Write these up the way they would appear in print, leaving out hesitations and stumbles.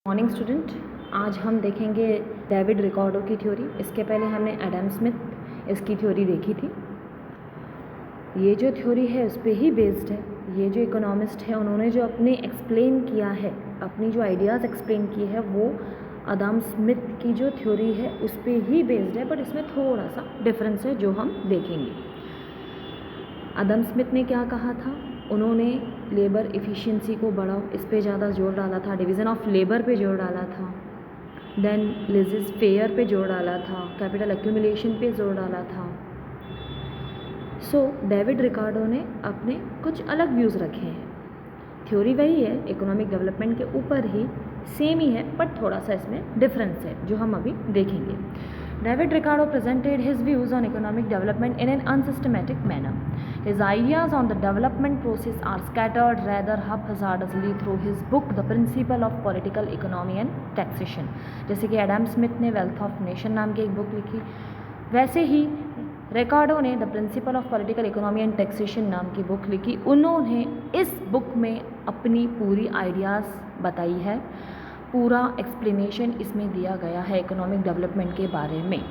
Morning student, आज हम देखेंगे डेविड रिकार्डो की थ्योरी। इसके पहले हमने एडम स्मिथ इसकी थ्योरी देखी थी। ये जो थ्योरी है उस पर ही बेस्ड है। ये जो इकोनॉमिस्ट है उन्होंने जो अपने एक्सप्लेन किया है, अपनी जो आइडियाज़ एक्सप्लेन किए हैं वो एडम स्मिथ की जो थ्योरी है उस पर ही बेस्ड है, बट इसमें थोड़ा सा डिफरेंस है जो हम देखेंगे। एडम स्मिथ ने क्या कहा था? उन्होंने लेबर एफिशिएंसी को बढ़ाओ, इस पे ज़्यादा जोर डाला था, डिवीज़न ऑफ लेबर पे जोर डाला था, देन लेजिस फेयर पे जोर डाला था, कैपिटल एक्यूमुलेशन पे जोर डाला था। सो डेविड रिकार्डो ने अपने कुछ अलग व्यूज़ रखे हैं। थ्योरी वही है, इकोनॉमिक डेवलपमेंट के ऊपर ही सेम ही है, बट थोड़ा सा इसमें डिफरेंस है जो हम अभी देखेंगे। David Ricardo presented his views on economic development in an unsystematic manner. His ideas on the development process are scattered rather haphazardly through his book The Principle of Political Economy and Taxation. जैसे कि Adam Smith ने wealth of nation नाम की एक book लिखी, वैसे ही रिकार्डो ने the principle of political economy and taxation नाम की बुक लिखी। उन्होंने इस बुक में अपनी पूरी आइडियाज़ बताई है, पूरा एक्सप्लेनेशन इसमें दिया गया है इकोनॉमिक डेवलपमेंट के बारे में।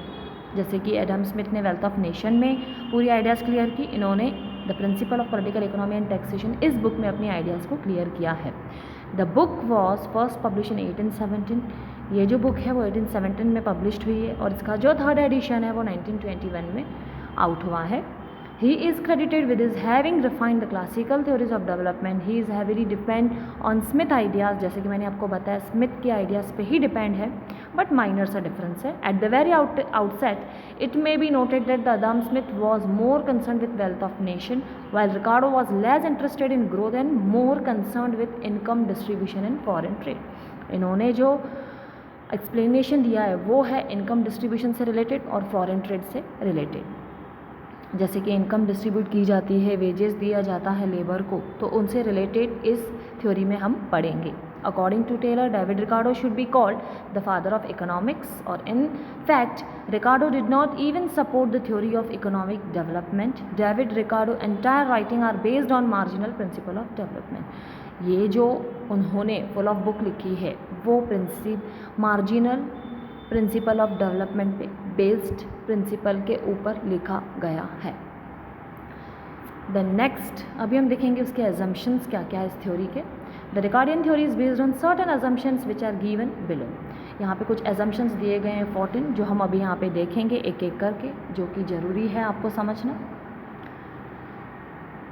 जैसे कि एडम स्मिथ ने वेल्थ ऑफ नेशन में पूरी आइडियाज़ क्लियर की, इन्होंने the principle of political economy and taxation इस बुक में अपनी आइडियाज़ को क्लियर किया है। The book was first publish in 1817। ये जो बुक है वो 1817 में पब्लिश्ड हुई है और इसका जो थर्ड एडिशन है वो 1921 में आउट हुआ है। He is credited with his having refined the classical theories of development. He is heavily depend on Smith ideas, जैसे कि मैंने आपको बताया स्मिथ के आइडियाज़ पे ही डिपेंड है, बट माइनर सा डिफरेंस है। At the very outset it may be noted that the Adam Smith was more concern with wealth of nation while Ricardo was less interested in growth and more concerned with income distribution and foreign trade. इन्होंने जो explanation दिया है वो है income distribution से related और foreign trade से related. जैसे कि इनकम डिस्ट्रीब्यूट की जाती है, वेजेस दिया जाता है लेबर को, तो उनसे रिलेटेड इस थ्योरी में हम पढ़ेंगे। According to Taylor, David Ricardo should be called the father of economics, और in fact Ricardo did not even support the theory of economic development. David Ricardo entire writing are based on marginal principle of development. ये जो उन्होंने full of book लिखी है वो marginal principle of development पे based principle के ऊपर लिखा गया है। द नेक्स्ट अभी हम देखेंगे उसके एजम्पशंस क्या क्या है इस थ्योरी के। The Ricardian theory is based on certain assumptions which are given below. यहाँ पे कुछ एजम्पशंस दिए गए हैं 14, जो हम अभी यहाँ पे देखेंगे एक एक करके, जो कि ज़रूरी है आपको समझना।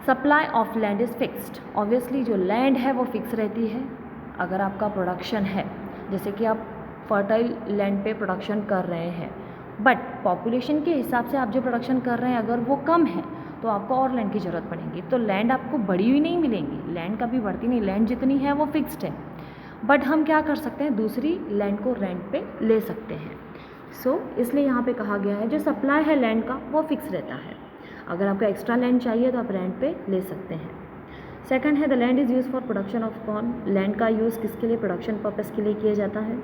Supply of land is fixed. Obviously जो लैंड है वो फिक्स रहती है। अगर आपका प्रोडक्शन है, जैसे कि आप फर्टाइल लैंड पे प्रोडक्शन कर रहे हैं, बट पॉपुलेशन के हिसाब से आप जो प्रोडक्शन कर रहे हैं अगर वो कम है तो आपको और लैंड की ज़रूरत पड़ेगी, तो लैंड आपको बढ़ी हुई नहीं मिलेंगी, लैंड कभी बढ़ती नहीं, लैंड जितनी है वो फिक्स्ड है। बट हम क्या कर सकते हैं, दूसरी लैंड को रेंट पे ले सकते हैं। सो इसलिए यहाँ पे कहा गया है जो सप्लाई है लैंड का वो फिक्स रहता है। अगर आपको एक्स्ट्रा लैंड चाहिए तो आप रेंट पे ले सकते हैं। सेकंड है the land is use for production of corn. Land का यूज़ किसके लिए? प्रोडक्शन पर्पज़ के लिए किया जाता है।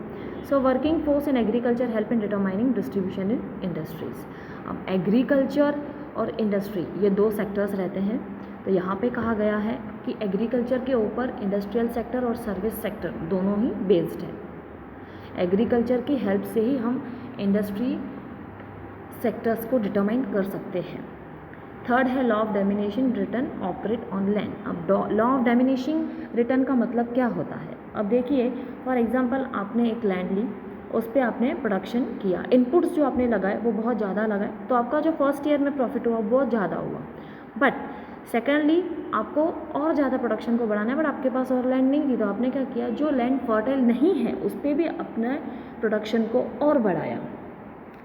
So working force in agriculture help in determining distribution in industries. अब एग्रीकल्चर और इंडस्ट्री ये दो सेक्टर्स रहते हैं, तो यहाँ पे कहा गया है कि एग्रीकल्चर के ऊपर इंडस्ट्रियल सेक्टर और सर्विस सेक्टर दोनों ही बेस्ड है। एग्रीकल्चर की हेल्प से ही हम इंडस्ट्री सेक्टर्स को डिटरमाइन कर सकते हैं। थर्ड है law of domination return operate on land. अब लॉ ऑफ डोमिनेशन रिटर्न का मतलब क्या होता है? अब देखिए, फॉर एग्जांपल आपने एक लैंड ली, उस पर आपने प्रोडक्शन किया, इनपुट्स जो आपने लगाए वो बहुत ज़्यादा लगाए, तो आपका जो फर्स्ट ईयर में प्रॉफिट हुआ बहुत ज़्यादा हुआ। बट सेकेंडली आपको और ज़्यादा प्रोडक्शन को बढ़ाना है, बट आपके पास और लैंड नहीं थी, तो आपने क्या किया, जो लैंड फर्टाइल नहीं है उस पर भी अपने प्रोडक्शन को और बढ़ाया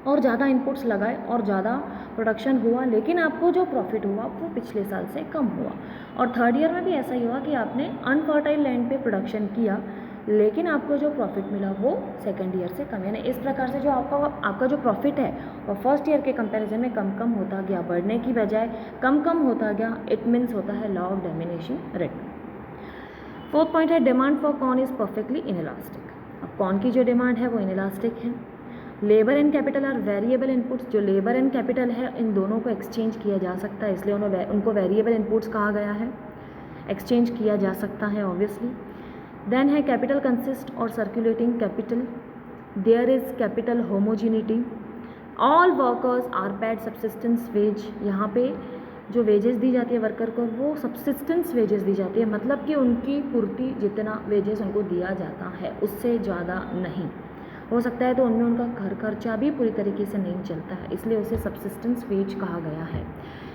और ज़्यादा इनपुट्स लगाए और ज़्यादा प्रोडक्शन हुआ, लेकिन आपको जो प्रॉफिट हुआ वो पिछले साल से कम हुआ। और थर्ड ईयर में भी ऐसा ही हुआ कि आपने अनफर्टाइल लैंड पे प्रोडक्शन किया, लेकिन आपको जो प्रॉफिट मिला वो सेकंड ईयर से कम। यानी इस प्रकार से जो आपका जो प्रॉफिट है वो फर्स्ट ईयर के कंपैरिजन में कम कम होता गया, बढ़ने की बजाय कम कम होता गया। इट मीन्स होता है law of domination return. Fourth point है demand for corn is perfectly inelastic. अब कॉर्न की जो डिमांड है वो इनइलास्टिक है। Labour and capital are variable inputs. जो लेबर एंड कैपिटल है इन दोनों को एक्सचेंज किया जा सकता है, इसलिए उनको वेरिएबल इनपुट्स कहा गया है। एक्सचेंज किया जा सकता है ऑब्वियसली। देन है कैपिटल कंसिस्ट और circulating capital, there is capital homogeneity, all workers are paid subsistence wage. यहाँ पे जो वेजेस दी जाती है वर्कर को वो सब्सिस्टेंस वेजेस दी जाती है, मतलब कि उनकी पूर्ति जितना वेजेस उनको दिया जाता है उससे ज़्यादा नहीं हो सकता है, तो उनमें उनका घर खर्चा भी पूरी तरीके से नहीं चलता है, इसलिए उसे सब्सिस्टेंस वेज कहा गया है।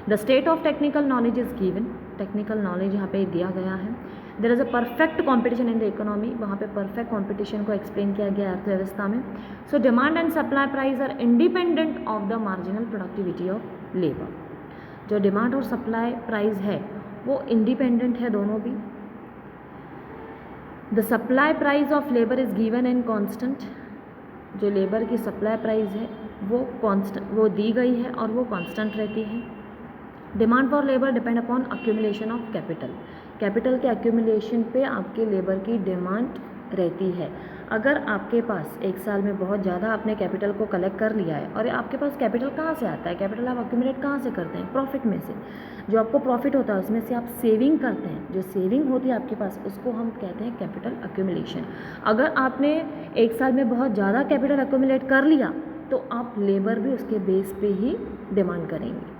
The state of technical knowledge is given, technical knowledge यहाँ पे दिया गया है। There is a perfect competition in the economy, वहाँ पे परफेक्ट कॉम्पिटिशन को एक्सप्लेन किया गया अर्थव्यवस्था में। So demand and supply price are independent of the marginal productivity of labour. जो डिमांड और सप्लाई प्राइस है वो इंडिपेंडेंट है दोनों भी। The supply price of labour is given and constant, जो लेबर की सप्लाई प्राइस है वो दी गई है और वो कांस्टेंट रहती है। Demand for labour depend upon accumulation of capital, capital के अक्यूमुलेशन पे आपके लेबर की डिमांड रहती है। अगर आपके पास एक साल में बहुत ज़्यादा आपने कैपिटल को कलेक्ट कर लिया है, और आपके पास कैपिटल कहाँ से आता है, कैपिटल आप अक्यूमुलेट कहाँ से करते हैं, प्रॉफिट में से। जो आपको प्रॉफिट होता है उसमें से आप सेविंग करते हैं, जो सेविंग होती है आपके पास उसको हम कहते हैं कैपिटल अक्यूमुलेशन। अगर आपने एक साल में बहुत ज़्यादा कैपिटल अक्यूमुलेट कर लिया तो आप लेबर भी उसके बेस पे ही डिमांड करेंगे।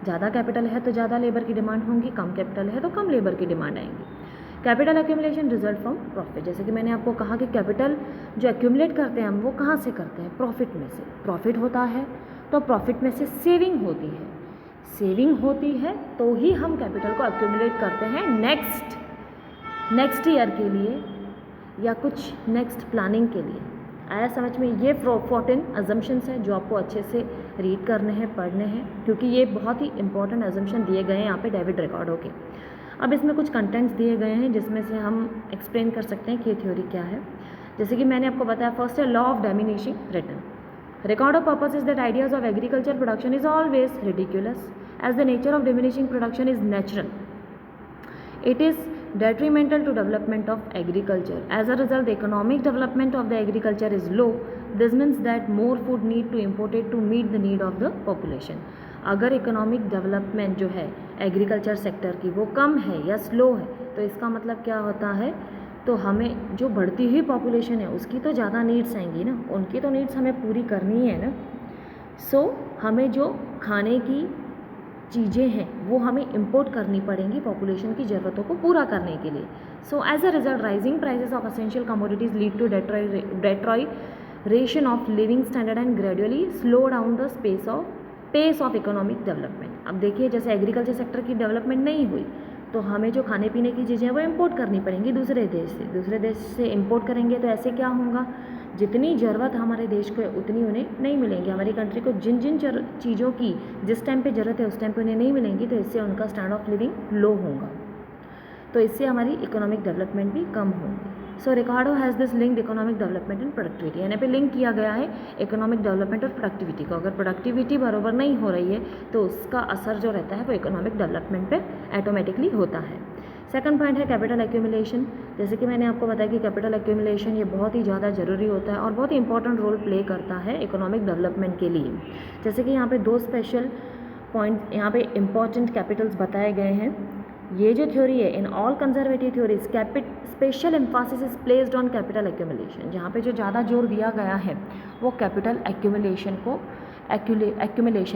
ज़्यादा कैपिटल है तो ज़्यादा लेबर की डिमांड होंगी, कम कैपिटल है तो कम लेबर की डिमांड आएंगी। Capital accumulation result from profit, जैसे कि मैंने आपको कहा कि कैपिटल जो एक्यूमुलेट करते हैं हम वो कहाँ से करते हैं, प्रॉफिट में से। प्रॉफिट होता है तो प्रॉफिट में से सेविंग होती है, सेविंग होती है तो ही हम कैपिटल को एक्यूमुलेट करते हैं नेक्स्ट ईयर के लिए या कुछ नेक्स्ट प्लानिंग के लिए। आया समझ में? ये 14 अजम्पशंस हैं जो आपको अच्छे से रीड करने हैं, पढ़ने हैं, क्योंकि ये बहुत ही इंपॉर्टेंट अजम्पशन दिए गए हैं यहाँ पे डेविड रिकार्डो के। अब इसमें कुछ कंटेंट्स दिए गए हैं जिसमें से हम एक्सप्लेन कर सकते हैं कि ये थ्योरी क्या है। जैसे कि मैंने आपको बताया, फर्स्ट है law of diminishing return. Ricardo purpose is that ideas of agriculture production is always ridiculous as the nature of diminishing production is natural, it is detrimental to development of agriculture. As a result, the economic development of the agriculture is low. This means that more food need to imported to meet the need of the population. अगर economic development जो है agriculture sector की वो कम है या slow है तो इसका मतलब क्या होता है, तो हमें जो बढ़ती हुई पॉपुलेशन है उसकी तो ज़्यादा नीड्स आएंगी ना, उनकी तो नीड्स हमें पूरी करनी है ना। सो हमें जो खाने की चीज़ें हैं वो हमें इंपोर्ट करनी पड़ेंगी पॉपुलेशन की ज़रूरतों को पूरा करने के लिए। So as a result rising prices of essential commodities lead to deterioration of living standard and gradually slow down the pace of economic development. अब देखिए, जैसे एग्रीकल्चर सेक्टर की डेवलपमेंट नहीं हुई तो हमें जो खाने पीने की चीज़ें हैं वो इंपोर्ट करनी पड़ेंगी दूसरे देश से इंपोर्ट करेंगे तो ऐसे क्या होगा, जितनी ज़रूरत हमारे देश को है उतनी उन्हें नहीं मिलेंगी। हमारी कंट्री को जिन जिन चीज़ों की जिस टाइम पे ज़रूरत है उस टाइम पे उन्हें नहीं मिलेंगी, तो इससे उनका स्टैंडर्ड ऑफ लिविंग लो होगा, तो इससे हमारी इकोनॉमिक डेवलपमेंट भी कम होगी। So Ricardo has this linked economic development and productivity, यानी पे लिंक किया गया है इकोनॉमिक डेवलपमेंट और प्रोडक्टिविटी को। अगर प्रोडक्टिविटी बराबर नहीं हो रही है तो उसका असर जो रहता है वो इकोनॉमिक डेवलपमेंट पे ऑटोमेटिकली होता है। सेकंड पॉइंट है कैपिटल एक्यूमुलेशन। जैसे कि मैंने आपको बताया कि कैपिटल एक्यूमुलेशन ये बहुत ही ज़्यादा ज़रूरी होता है और बहुत ही इंपॉर्टेंट रोल प्ले करता है इकोनॉमिक डेवलपमेंट के लिए। जैसे कि यहाँ पे दो स्पेशल पॉइंट यहाँ पे इंपॉर्टेंट कैपिटल्स बताए गए हैं। ये जो थ्योरी है, in all conservative theories special Mphasis is placed on capital accumulation. जहाँ पे जो ज़्यादा जोर दिया गया है वो कैपिटल एक्यूमुलेशन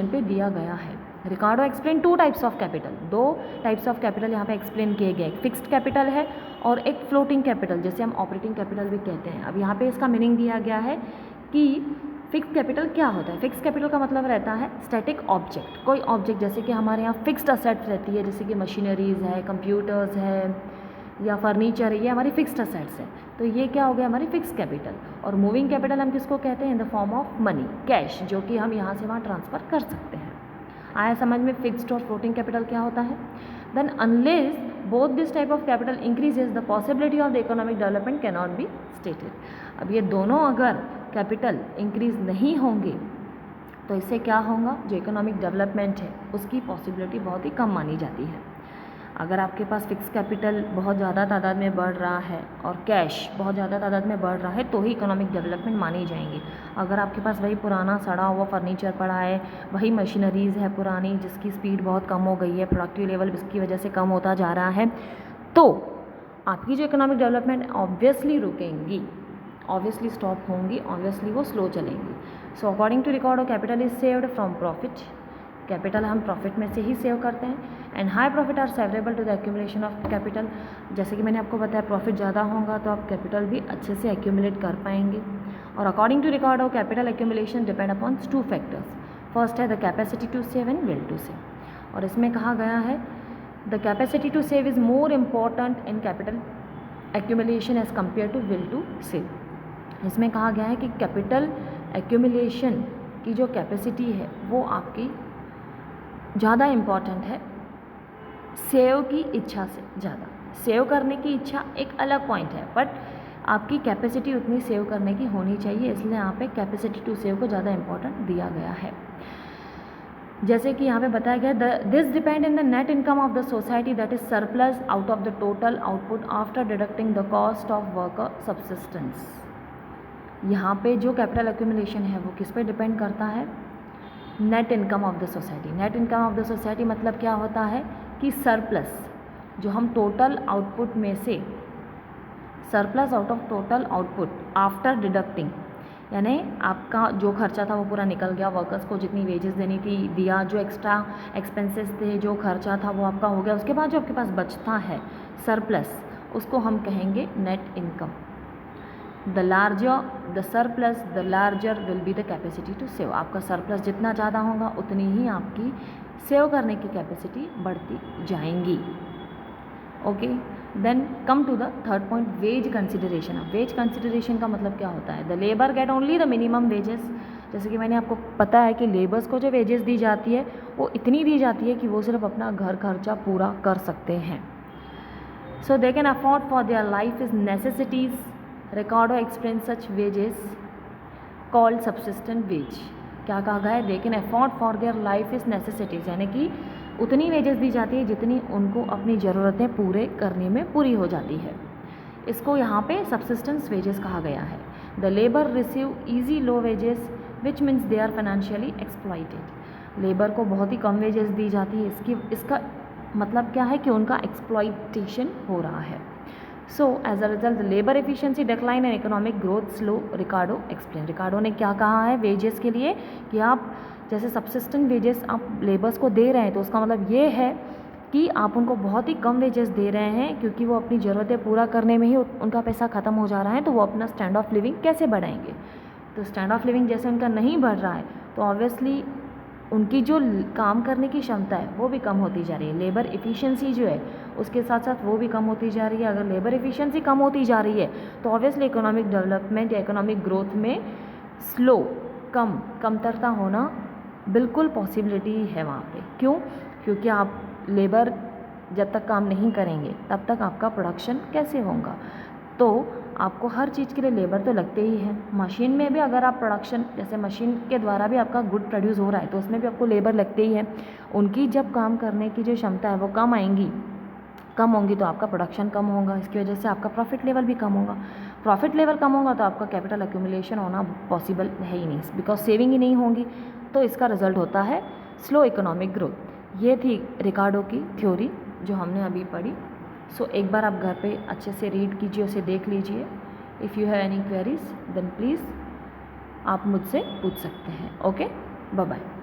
पे दिया गया है। Ricardo explain two types of capital, दो टाइप्स ऑफ कैपिटल यहाँ पे एक्सप्लेन किए गए। फिक्स्ड कैपिटल है और एक फ्लोटिंग कैपिटल, जैसे हम ऑपरेटिंग कैपिटल भी कहते हैं। अब यहाँ पे इसका मीनिंग दिया गया है कि फिक्स्ड कैपिटल क्या होता है। फिक्स्ड कैपिटल का मतलब रहता है स्टैटिक ऑब्जेक्ट, कोई ऑब्जेक्ट, जैसे कि हमारे यहाँ फिक्स्ड असेट्स रहती है, जैसे कि मशीनरीज़ है, कंप्यूटर्स है या फर्नीचर है, ये हमारी फिक्स्ड असेट्स है, तो ये क्या हो गया हमारी फिक्स्ड कैपिटल। और मूविंग कैपिटल हम किसको कहते हैं, in the form of money, cash, जो कि हम यहाँ से वहाँ ट्रांसफ़र कर सकते हैं। आया समझ में फिक्स्ड और फ्लोटिंग कैपिटल क्या होता है। Then unless both this type of capital increases the possibility of the economic development can not be stated. अब ये दोनों अगर कैपिटल इंक्रीज नहीं होंगे तो इससे क्या होगा, जो इकोनॉमिक डेवलपमेंट है उसकी पॉसिबिलिटी बहुत ही कम मानी जाती है। अगर आपके पास फिक्स कैपिटल बहुत ज़्यादा तादाद में बढ़ रहा है और कैश बहुत ज़्यादा तादाद में बढ़ रहा है तो ही इकोनॉमिक डेवलपमेंट मानी जाएंगी। अगर आपके पास वही पुराना सड़ा हुआ फर्नीचर पड़ा है, वही मशीनरीज़ है पुरानी जिसकी स्पीड बहुत कम हो गई है, प्रोडक्टिव लेवल इसकी वजह से कम होता जा रहा है, तो आपकी जो इकोनॉमिक डेवलपमेंट ऑब्वियसली रुकेंगी, ऑब्वियसली स्टॉप होंगी, ऑब्वियसली वो स्लो चलेंगी. So according to Ricardo capital is saved from profit. Capital हम प्रॉफिट में से ही सेव करते हैं. And high profit are favourable to the accumulation of capital. जैसे कि मैंने आपको बताया प्रॉफिट ज़्यादा होगा तो आप कैपिटल भी अच्छे से एक्यूमुलेट कर पाएंगे. और according to Ricardo capital accumulation depend upon 2 factors. First है the capacity to save and will to save. और इसमें कहा गया है the capacity to save is more important in capital accumulation as compare to will to save. इसमें कहा गया है कि कैपिटल एक्यूमुलेशन की जो कैपेसिटी है वो आपकी ज़्यादा इम्पॉर्टेंट है सेव की इच्छा से ज़्यादा. सेव करने की इच्छा एक अलग पॉइंट है, बट आपकी कैपेसिटी उतनी सेव करने की होनी चाहिए, इसलिए यहाँ पे कैपेसिटी टू सेव को ज़्यादा इम्पॉर्टेंट दिया गया है. जैसे कि यहाँ पे बताया गया this depend in the net income of the society that is surplus out of the total output after deducting the cost of worker subsistence. यहाँ पे जो कैपिटल एक्यूमुलेशन है वो किस पे डिपेंड करता है? Net income of the society. Net income of the society मतलब क्या होता है कि सरप्लस जो हम टोटल आउटपुट में से, surplus out of total output after deducting, यानी आपका जो खर्चा था वो पूरा निकल गया, वर्कर्स को जितनी वेजेस देनी थी दिया, जो एक्स्ट्रा एक्सपेंसेस थे, जो खर्चा था वो आपका हो गया, उसके बाद जो आपके पास बचता है सरप्लस, उसको हम कहेंगे net income. The larger the surplus the larger will be the capacity to save. आपका सरप्लस जितना ज़्यादा होगा उतनी ही आपकी सेव करने की कैपेसिटी बढ़ती जाएंगी. Okay, then come to the third point, wage consideration. Wage consideration का मतलब क्या होता है? The labour get only the minimum wages. जैसे कि मैंने आपको पता है कि लेबर्स को जो वेजेस दी जाती है वो इतनी दी जाती है कि वो सिर्फ अपना घर खर्चा पूरा कर सकते हैं. So they can afford for their life is necessities. Ricardo explain such wages called subsistent wage. क्या कहा गया है? They can afford for their life is necessities, यानी कि उतनी वेजेस दी जाती है जितनी उनको अपनी ज़रूरतें पूरे करने में पूरी हो जाती है. इसको यहाँ पे सब्सिस्टेंस वेजेस कहा गया है. The labour receive easy low wages which means they are financially exploited. Labour को बहुत ही कम वेजेस दी जाती है, इसका मतलब क्या है कि उनका एक्सप्लॉइटेशन हो रहा है. So as a result labour efficiency decline and economic growth slow. Ricardo explain. Ricardo ने क्या कहा है वेजेस के लिए कि आप जैसे सब्सिस्टेंट वेजेस आप लेबर्स को दे रहे हैं तो उसका मतलब ये है कि आप उनको बहुत ही कम वेजेस दे रहे हैं क्योंकि वो अपनी ज़रूरतें पूरा करने में ही उनका पैसा ख़त्म हो जा रहा है, तो वो अपना स्टैंड ऑफ लिविंग कैसे बढ़ाएंगे? तो स्टैंड ऑफ लिविंग जैसे उनका नहीं बढ़ रहा है तो ऑब्वियसली उनकी जो काम करने की क्षमता है वो भी कम होती जा रही है. लेबर एफिशिएंसी जो है उसके साथ साथ वो भी कम होती जा रही है. अगर लेबर एफिशिएंसी कम होती जा रही है तो ऑब्वियसली इकोनॉमिक डेवलपमेंट या इकोनॉमिक ग्रोथ में स्लो कमतरता होना बिल्कुल पॉसिबिलिटी है वहाँ पे. क्यों? क्योंकि आप लेबर जब तक काम नहीं करेंगे तब तक आपका प्रोडक्शन कैसे होगा? तो आपको हर चीज़ के लिए लेबर तो लगते ही हैं. मशीन में भी अगर आप प्रोडक्शन, जैसे मशीन के द्वारा भी आपका गुड प्रोड्यूस हो रहा है तो उसमें भी आपको लेबर लगते ही है. उनकी जब काम करने की जो क्षमता है वो कम होंगी तो आपका प्रोडक्शन कम होगा. इसकी वजह से आपका प्रॉफिट लेवल भी कम होगा. प्रॉफिट लेवल कम होगा तो आपका कैपिटल एक्यूमुलेशन होना पॉसिबल है ही नहीं, बिकॉज सेविंग ही नहीं होंगी. तो इसका रिजल्ट होता है स्लो इकोनॉमिक ग्रोथ. ये थी रिकार्डो की थ्योरी जो हमने अभी पढ़ी. सो एक बार आप घर पे अच्छे से रीड कीजिए, उसे देख लीजिए. If you have any queries then please आप मुझसे पूछ सकते हैं. Okay, bye bye.